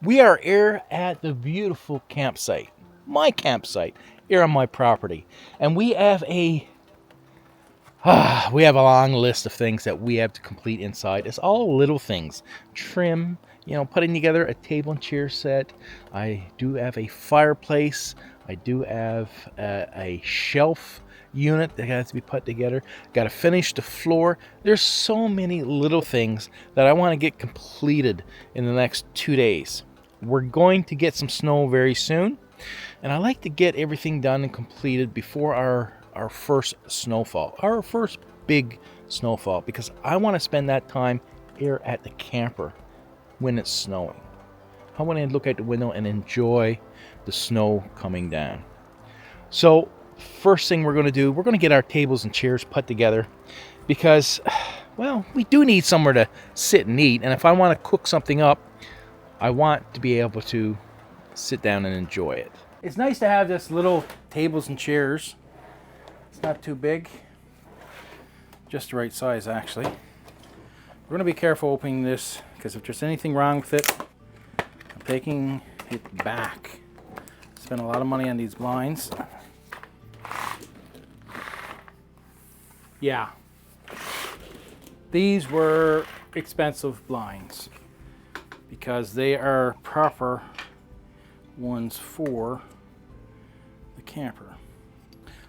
We are here at the beautiful campsite, my campsite, here on my property. And we have a long list of things that we have to complete inside. It's all little things. Trim, putting together a table and chair set. I do have a fireplace. I do have a shelf unit that has to be put together. Got to finish the floor. There's so many little things that I want to get completed in the next 2 days. We're going to get some snow very soon, and I like to get everything done and completed before our first snowfall, our first big snowfall, because I want to spend that time here at the camper when it's snowing. I want to look out the window and enjoy the snow coming down. So first thing we're going to do, we're going to get our tables and chairs put together because, well, we do need somewhere to sit and eat. And if I want to cook something up, I want to be able to sit down and enjoy it. It's nice to have this little tables and chairs. It's not too big, just the right size actually. We're going to be careful opening this because if there's anything wrong with it, I'm taking it back. Spent a lot of money on these blinds. Yeah, these were expensive blinds because they are proper ones for the camper.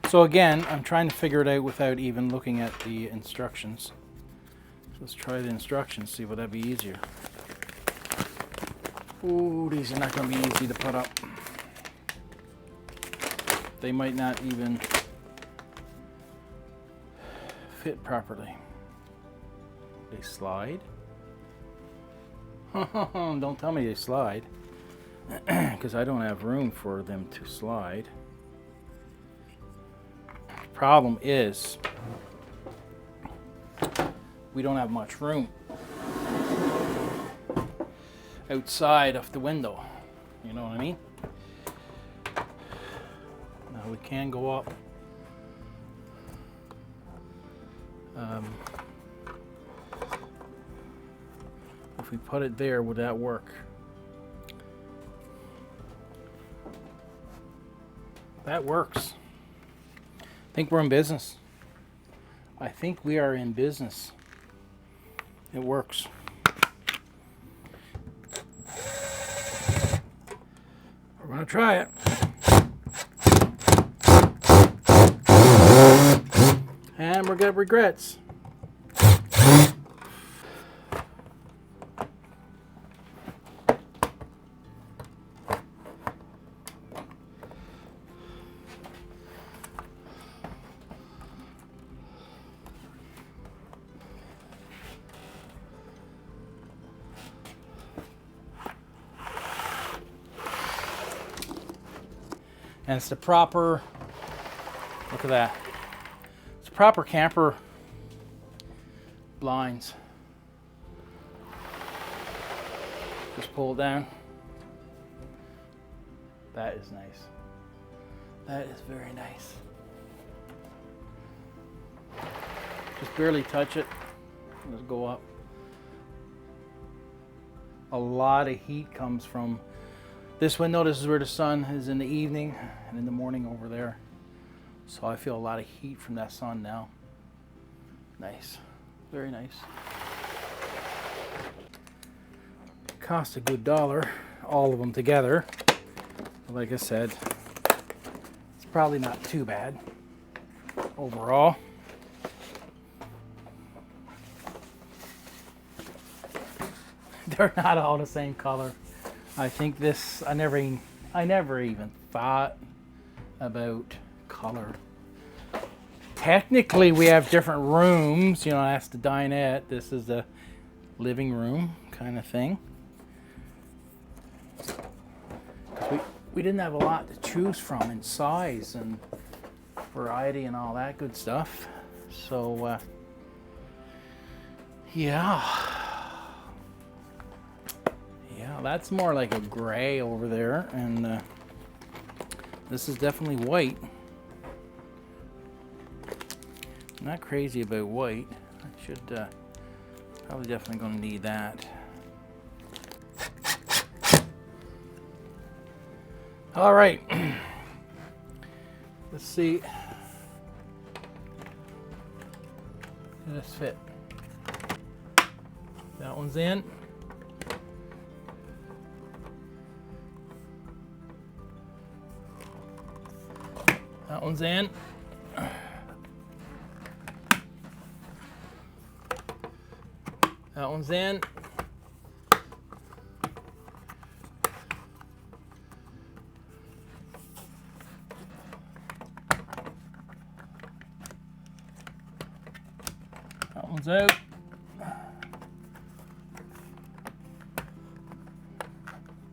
So again, I'm trying to figure it out without even looking at the instructions. So let's try the instructions, see would that be easier. Ooh, these are not going to be easy to put up. They might not even fit properly. They slide. Don't tell me they slide, because I don't have room for them to slide. The problem is we don't have much room outside of the window. You know what I mean? Now we can go up. If we put it there, would that work? That works. I think we're in business. I think we are in business. It works. We're gonna try it. And we're gonna have regrets. And it's the proper, look at that. It's proper camper blinds. Just pull it down. That is nice. That is very nice. Just barely touch it. Let's go up. A lot of heat comes from this window. This is where the sun is in the evening and in the morning over there. So I feel a lot of heat from that sun now. Nice. Very nice. Cost a good $1, all of them together. Like I said, it's probably not too bad overall. They're not all the same color. I think this, I never even thought about color. Technically, we have different rooms. That's the dinette. This is the living room kind of thing. We didn't have a lot to choose from in size and variety and all that good stuff. So, yeah, that's more like a gray over there, and this is definitely white. I'm not crazy about white. I should probably definitely going to need that. All right. Let's see. Does this fit? That one's in. That one's in. That one's in. That one's out. I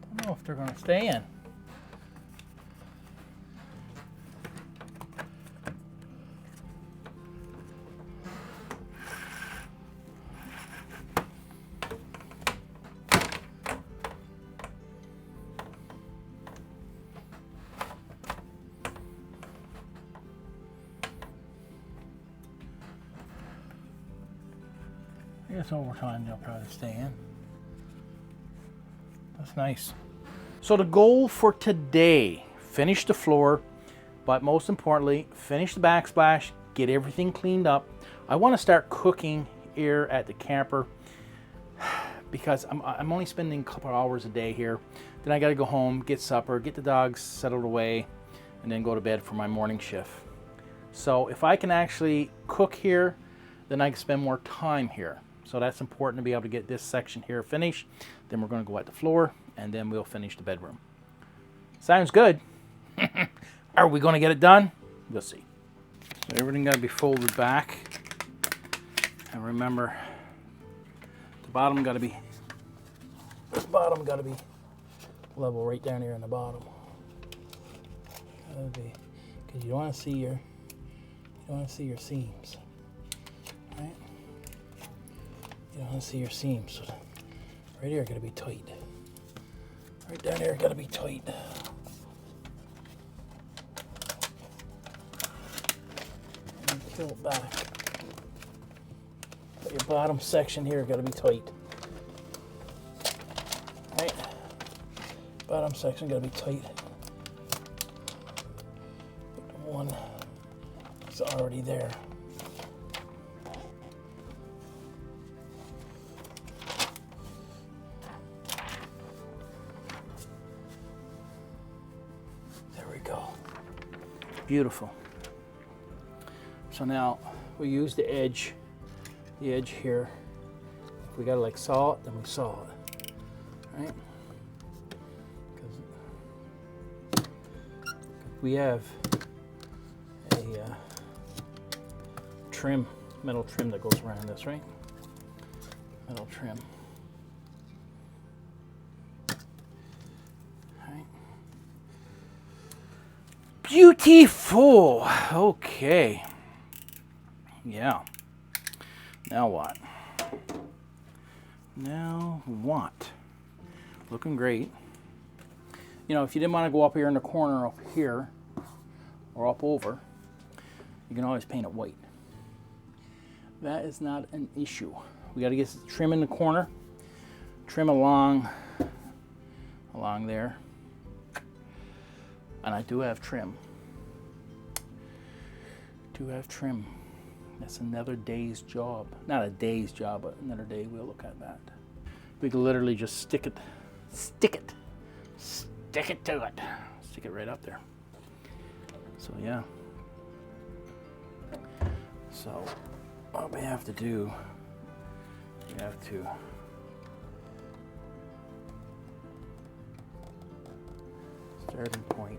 don't know if they're going to stay in. I guess over time they'll probably stay in. That's nice. So the goal for today, finish the floor, but most importantly, finish the backsplash, get everything cleaned up. I want to start cooking here at the camper because I'm only spending a couple hours a day here. Then I got to go home, get supper, get the dogs settled away, and then go to bed for my morning shift. So if I can actually cook here, then I can spend more time here. So that's important to be able to get this section here finished. Then we're going to go at the floor, and then we'll finish the bedroom. Sounds good. Are we going to get it done? We'll see. So everything got to be folded back. And remember, the bottom got to be, this bottom got to be level right down here in the bottom. Because you don't want to see your seams, right? You don't want to see your seams. So right here got to be tight. Right down there got to be tight. And peel it back. But your bottom section here got to be tight. Right? Bottom section got to be tight. But the one is already there. Beautiful. So now we use the edge here. If we gotta like saw it, then we saw it, right? Because we have a trim, metal trim that goes around this, right? Metal trim. Beautiful. Okay. Yeah. Now what? Now what? Looking great. You know, if you didn't want to go up here in the corner up here or up over, you can always paint it white. That is not an issue. We got to get some trim in the corner. Trim along there. And I do have trim. That's another day's job. Not a day's job, but another day we'll look at that. We can literally just stick it to it. Stick it right up there. So yeah. So what we have to do, we have to starting point.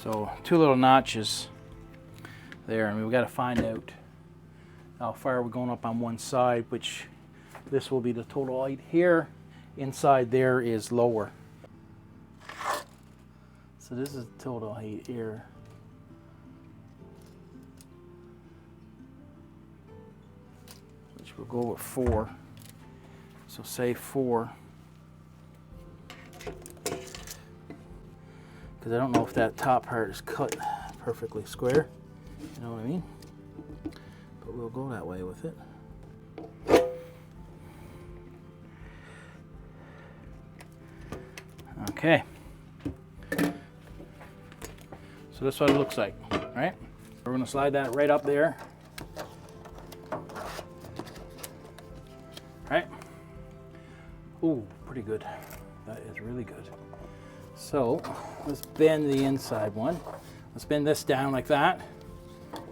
So 2 little notches there, and we've got to find out how far we're going up on one side, which this will be the total height here. Inside there is lower. So this is the total height here. Which we'll go with 4. So say 4. Because I don't know if that top part is cut perfectly square. You know what I mean? But we'll go that way with it. Okay. So this is what it looks like, right? We're gonna slide that right up there. Right? Ooh, pretty good. That is really good. So let's bend the inside one. Let's bend this down like that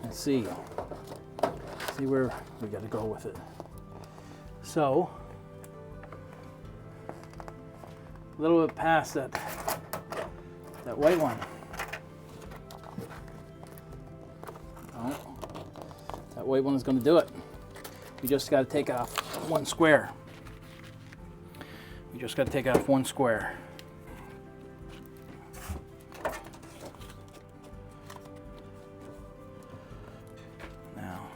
and see where we got to go with it. So a little bit past that white one. Oh, that white one is going to do it. We just got to take off one square. We just got to take off one square. Now,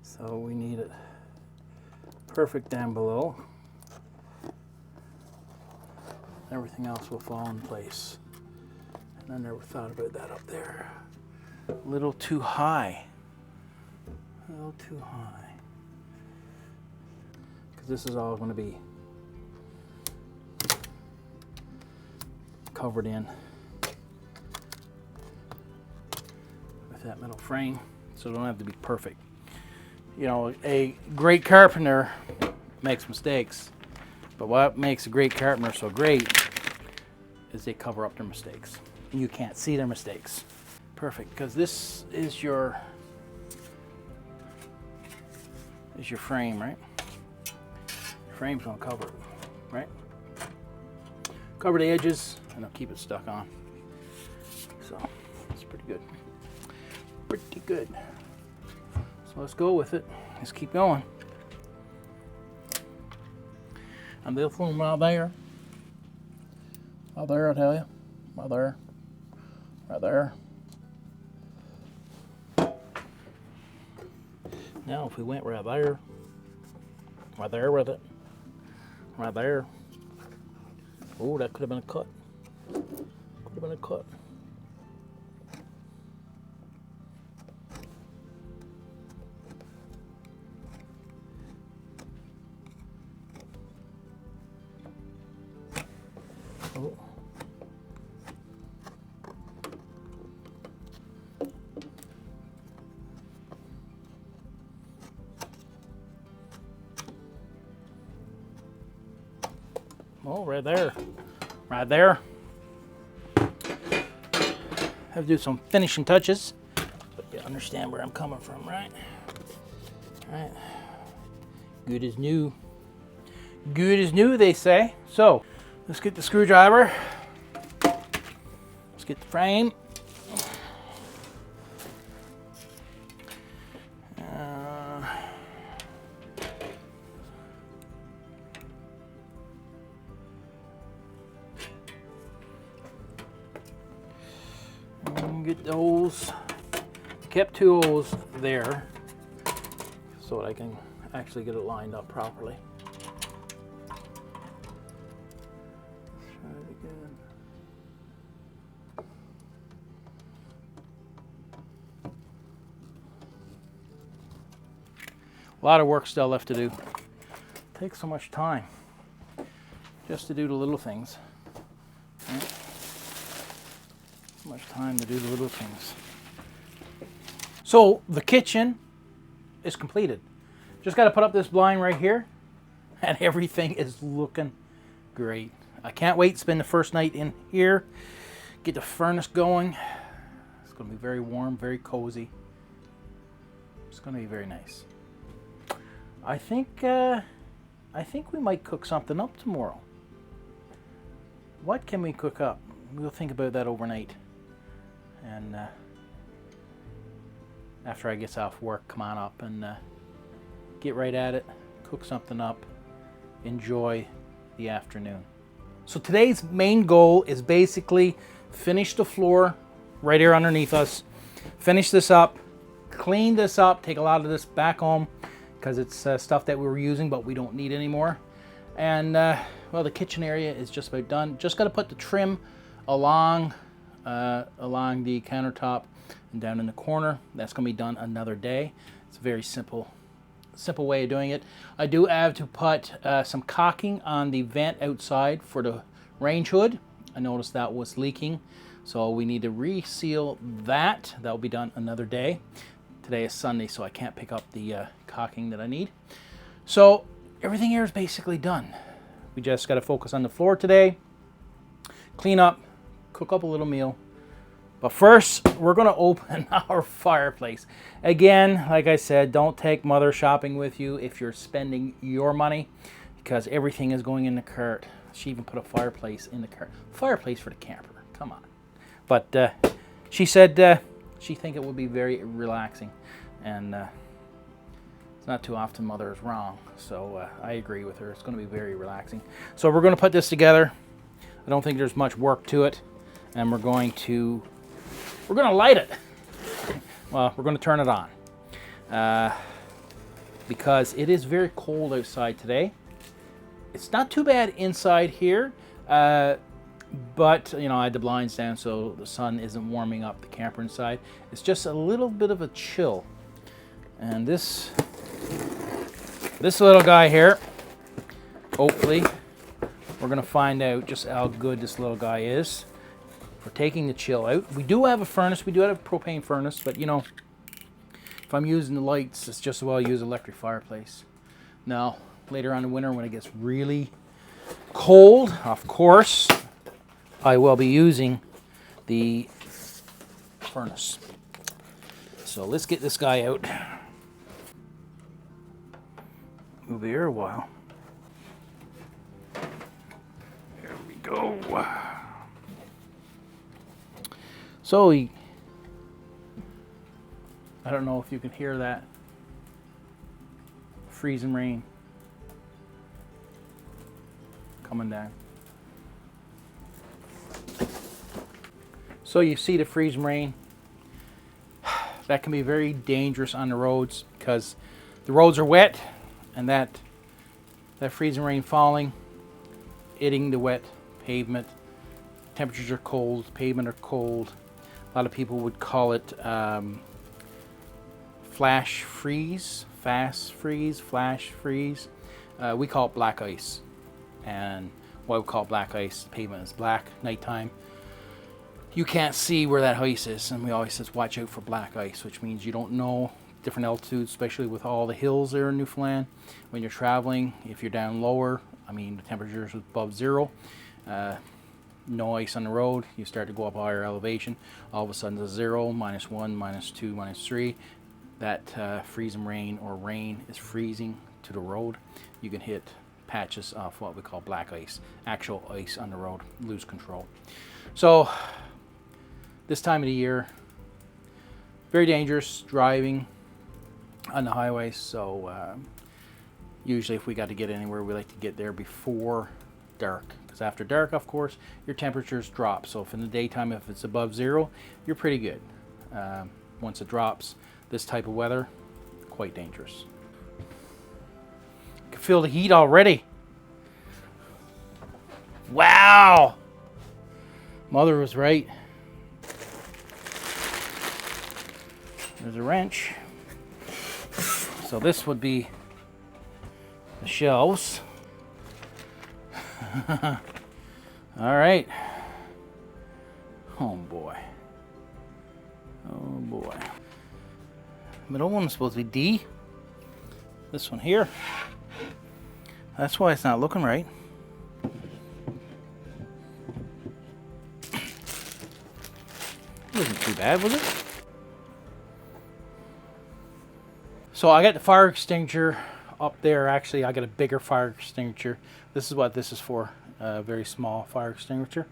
so we need it perfect down below. Everything else will fall in place. And I never thought about that up there. A little too high. A little too high. Because this is all going to be covered in with that metal frame, so it don't have to be perfect. You know, a great carpenter makes mistakes, but what makes a great carpenter so great is they cover up their mistakes. And you can't see their mistakes. Perfect, because this is your frame, right? Your frame's gonna cover it, right? Cover the edges and it'll keep it stuck on. So it's pretty good. Pretty good. So let's go with it. Let's keep going. And this one right there. Right there, I tell you. Right there. Right there. Now if we went right there with it. Right there. Oh, that could have been a cut. Could have been a cut. Oh. Oh, right there. Right there. Have to do some finishing touches, but you understand where I'm coming from, right? Right. Good as new. Good as new, they say. So, let's get the screwdriver. Let's get the frame. Get the holes. Kept 2 holes there so that I can actually get it lined up properly. Let's try it again. A lot of work still left to do. It takes so much time just to do the little things. Right? So much time to do the little things. So the kitchen is completed. Just got to put up this blind right here and everything is looking great. I can't wait to spend the first night in here, get the furnace going. It's going to be very warm, very cozy. It's going to be very nice. I think we might cook something up tomorrow. What can we cook up? We'll think about that overnight. And after I get off work, come on up and get right at it, cook something up, enjoy the afternoon. So today's main goal is basically finish the floor right here underneath us, finish this up, clean this up, take a lot of this back home because it's stuff that we were using but we don't need anymore. And well, the kitchen area is just about done. Just got to put the trim along along the countertop and down in the corner. That's going to be done another day. It's a very simple way of doing it. I do have to put some caulking on the vent outside for the range hood. I noticed that was leaking, so we need to reseal that. That will be done another day. Today is Sunday, so I can't pick up the caulking that I need. So everything here is basically done. We just got to focus on the floor today, clean up, cook up a little meal. But first, we're going to open our fireplace. Again, like I said, don't take mother shopping with you if you're spending your money, because everything is going in the cart. She even put a fireplace in the cart. Fireplace for the camper. Come on. But she said she think it would be very relaxing. And it's not too often mother is wrong. So I agree with her. It's going to be very relaxing. So we're going to put this together. I don't think there's much work to it. And we're going to light it. Well, we're going to turn it on. Because it is very cold outside today. It's not too bad inside here. But, you know, I had the blinds down so the sun isn't warming up the camper inside. It's just a little bit of a chill. And this little guy here, hopefully, we're going to find out just how good this little guy is for taking the chill out. We do have a furnace. We do have a propane furnace, but, you know, if I'm using the lights, it's just as well use electric fireplace. Now, later on in the winter when it gets really cold, of course, I will be using the furnace. So let's get this guy out. Move here a while. There we go. So I don't know if you can hear that freezing rain coming down. So you see the freezing rain. That can be very dangerous on the roads because the roads are wet, and that freezing rain falling, hitting the wet pavement. Temperatures are cold, pavement are cold. A lot of people would call it flash freeze, fast freeze, flash freeze. We call it black ice. And why we call it black ice, the pavement is black, nighttime. You can't see where that ice is, and we always says watch out for black ice, which means you don't know different altitudes, especially with all the hills there in Newfoundland. When you're traveling, if you're down lower, I mean the temperature is above zero, no ice on the road, you start to go up a higher elevation, all of a sudden there's 0, -1, -2, -3. That freezing rain or rain is freezing to the road. You can hit patches of what we call black ice, actual ice on the road, lose control. So this time of the year, very dangerous driving on the highways. So usually if we got to get anywhere, we like to get there before dark, because after dark, of course, your temperatures drop. So if in the daytime, if it's above 0, you're pretty good. Once it drops, this type of weather, quite dangerous. You can feel the heat already. Wow! Mother was right. There's a wrench. So this would be the shelves. All right. Oh boy. Oh boy. Middle one is supposed to be D. This one here. That's why it's not looking right. It wasn't too bad, was it? So I got the fire extinguisher up there. Actually, I got a bigger fire extinguisher. This is what this is for, a very small fire extinguisher.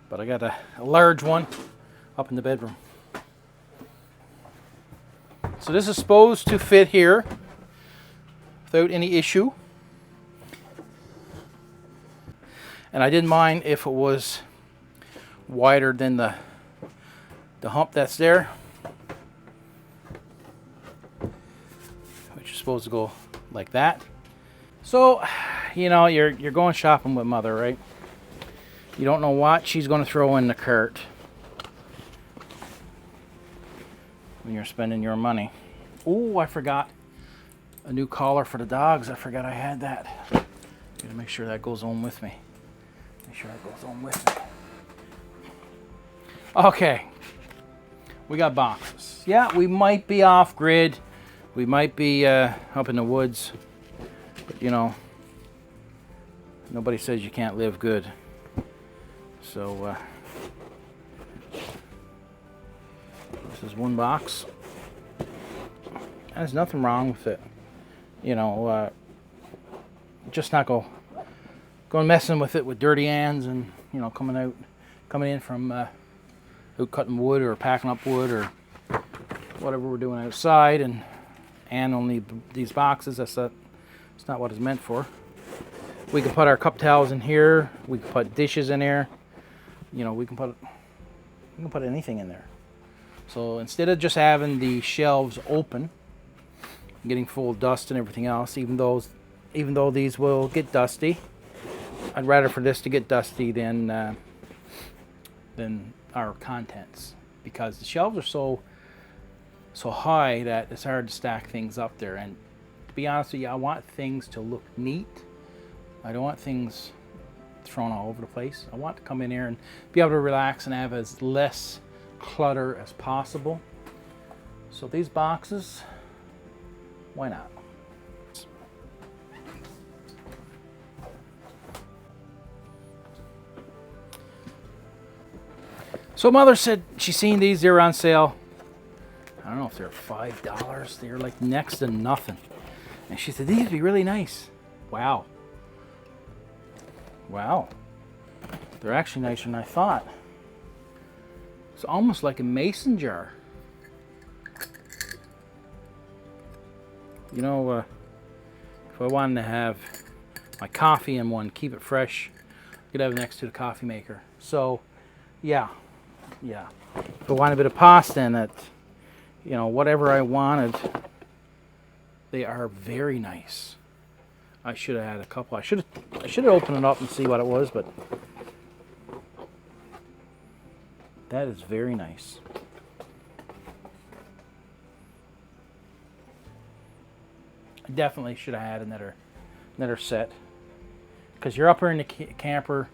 But I got a large one up in the bedroom. So this is supposed to fit here without any issue. And I didn't mind if it was wider than the hump that's there, which is supposed to go like that. So, you know, you're going shopping with mother, right? You don't know what she's going to throw in the cart. when you're spending your money. Oh, I forgot a new collar for the dogs. I forgot I had that. Gotta make sure that goes on with me. Make sure that goes on with me. Okay. We got boxes. Yeah, we might be off grid. We might be up in the woods. But you know, nobody says you can't live good. So this is one box. There's nothing wrong with it. You know, just not going messing with it with dirty hands and, you know, coming in from out cutting wood or packing up wood or whatever we're doing outside and only these boxes. It's not what it's meant for. We can put our cup towels in here. We can put dishes in here. You know, we can put anything in there. So instead of just having the shelves open, getting full of dust and everything else, even though these will get dusty, I'd rather for this to get dusty than our contents, because the shelves are so high that it's hard to stack things up there. And to be honest with you, I want things to look neat. I don't want things thrown all over the place. I want to come in here and be able to relax and have as less clutter as possible. So these boxes, why not? So Mother said she seen these, they were on sale. I don't know if they're $5. They're like next to nothing. And she said, these would be really nice. Wow. Wow. They're actually nicer than I thought. It's almost like a mason jar. You know, if I wanted to have my coffee in one, keep it fresh, I could have it next to the coffee maker. So, yeah. If I want a bit of pasta in it, you know, whatever I wanted, they are very nice. I should have had a couple. I should have opened it up and see what it was, but that is very nice. I definitely should have had another set, because you're up here in the camper.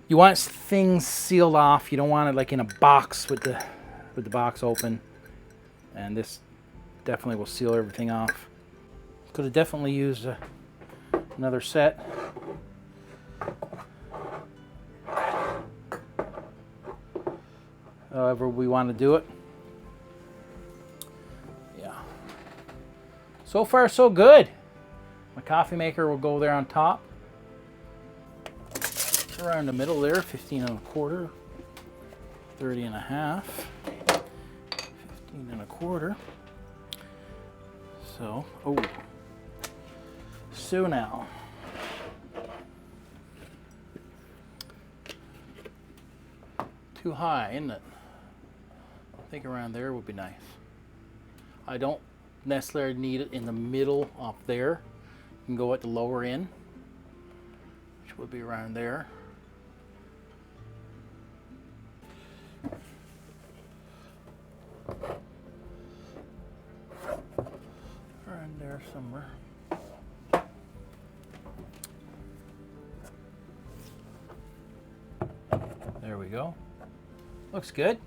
You want things sealed off. You don't want it like in a box with the box open. And this definitely will seal everything off. Could have definitely used another set. However we want to do it. Yeah. So far so good. My coffee maker will go there on top. Around the middle there, 15 1/4, 30 1/2, 15 1/4. So now, too high, isn't it? I think around there would be nice. I don't necessarily need it in the middle up there. You can go at the lower end, which would be around there. Around there somewhere. There we go. Looks good.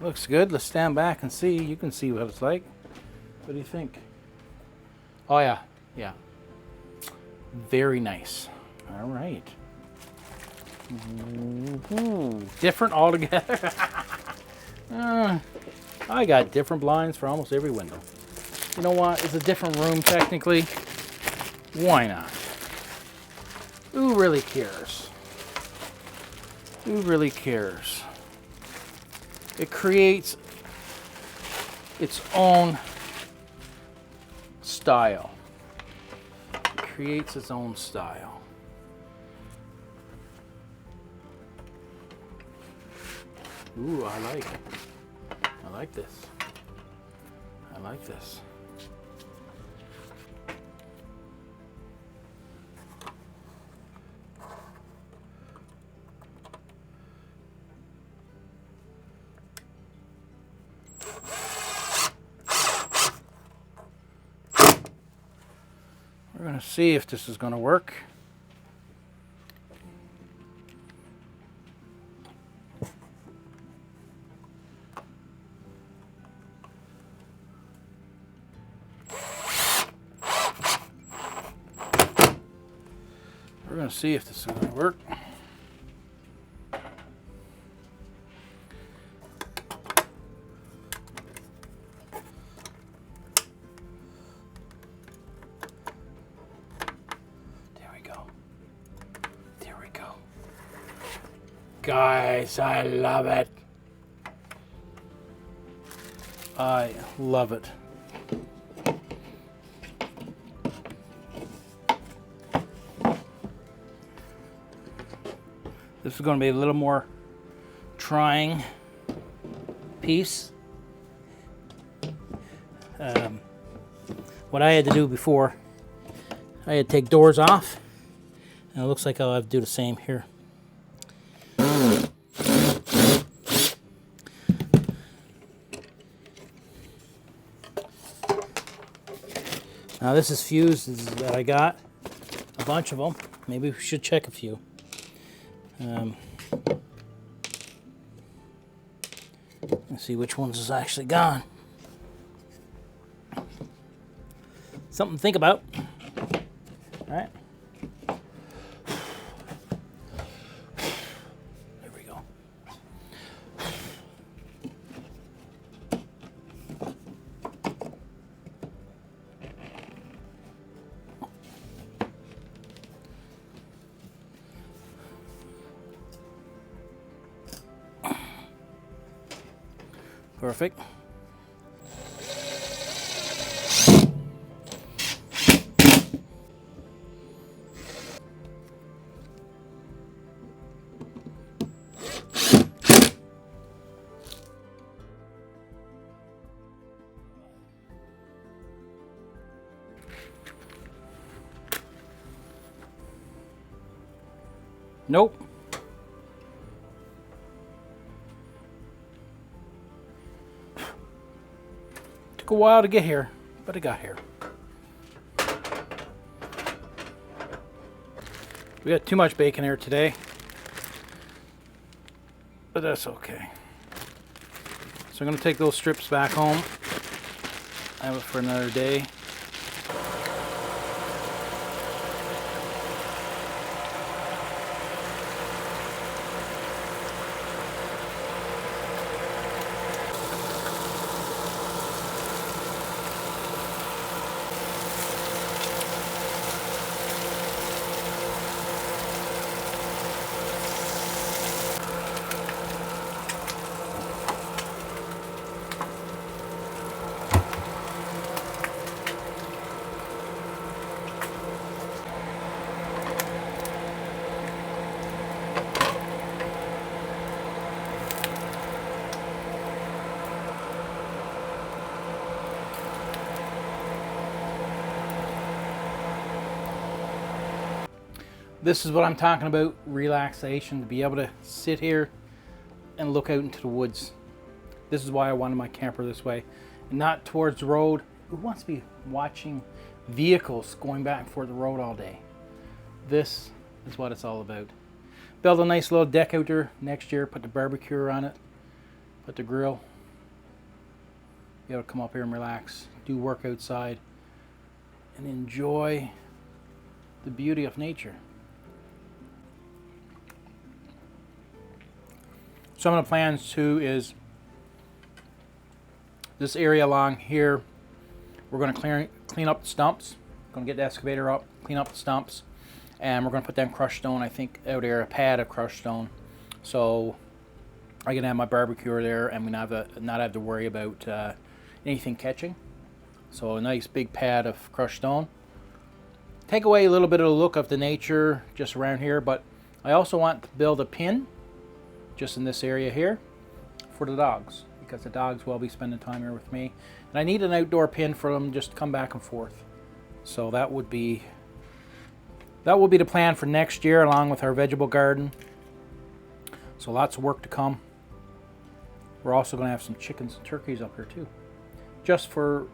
Looks good. Let's stand back and see. You can see what it's like. What do you think? Oh yeah, yeah. Very nice. All right. Different altogether. I got different blinds for almost every window. You know what? It's a different room technically. Why not? Who really cares? Who really cares? It creates its own style. It creates its own style. Ooh, I like it. I like this. I like this. We're going to see if this is going to work. We're going to see if this is going to work. There we go. There we go. Guys, I love it. I love it. This is going to be a little more trying piece. What I had to do before, I had to take doors off, and it looks like I'll have to do the same here. Now this is fuses that I got, a bunch of them. Maybe we should check a few. Let's see which ones is actually gone. Something to think about. All right. There we go. Perfect. Nope. Took a while to get here, but it got here. We got too much bacon here today, but that's okay. So I'm going to take those strips back home. I have it for another day. This is what I'm talking about, relaxation, to be able to sit here and look out into the woods. This is why I wanted my camper this way, and not towards the road. Who wants to be watching vehicles going back and forth the road all day? This is what it's all about. Build a nice little deck out there next year, put the barbecue on it, put the grill. Be able to come up here and relax, do work outside, and enjoy the beauty of nature. Some of the plans too is this area along here, we're going to clean up the stumps. Going to get the excavator up, clean up the stumps, and we're going to put down crushed stone. I think out there, a pad of crushed stone, so I can have my barbecue there, and we not have to worry about anything catching. So a nice big pad of crushed stone. Take away a little bit of the look of the nature just around here, but I also want to build a pen just in this area here for the dogs, because the dogs will be spending time here with me, and I need an outdoor pen for them just to come back and forth. So that would be the plan for next year, along with our vegetable garden. So lots of work to come. We're also going to have some chickens and turkeys up here too, just for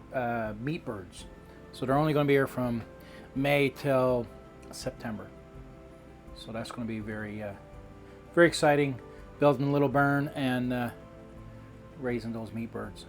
meat birds. So they're only going to be here from May till September. So that's going to be very, very exciting. Building a little barn and raising those meat birds.